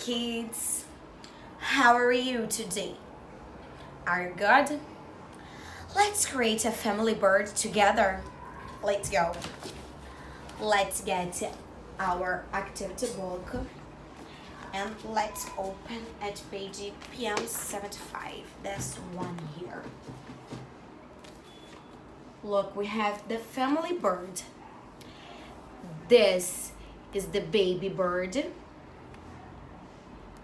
kids. How are you today? Are you good? Let's create a family bird together. Let's go. Let's get our activity book and let's open at page PM 75. That's one here. Look, we have the family bird. This is the baby bird,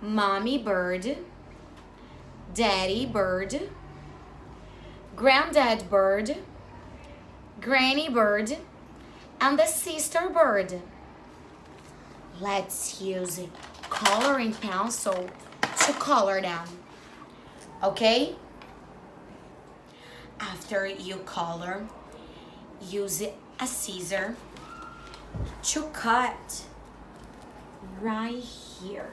mommy bird, daddy bird, granddad bird, granny bird, and the sister bird. Let's use a coloring pencil to color them, okay? After you color, use a scissor to cut right here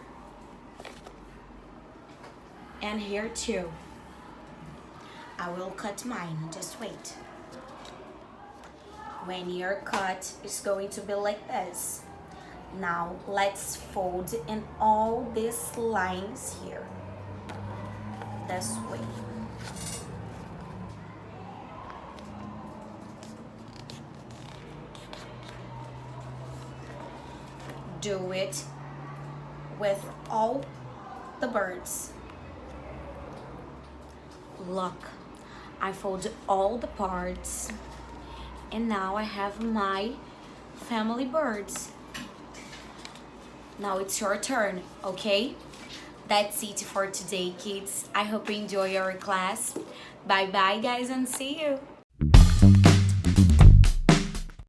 and here too. I will cut mine, just wait. When your cut is going to be like this. Now let's fold in all these lines here, this way. Do it with all the birds. Look, I folded all the parts and now I have my family birds. Now it's your turn, okay? That's it for today, kids. I hope you enjoy your class. Bye bye, guys, and see you.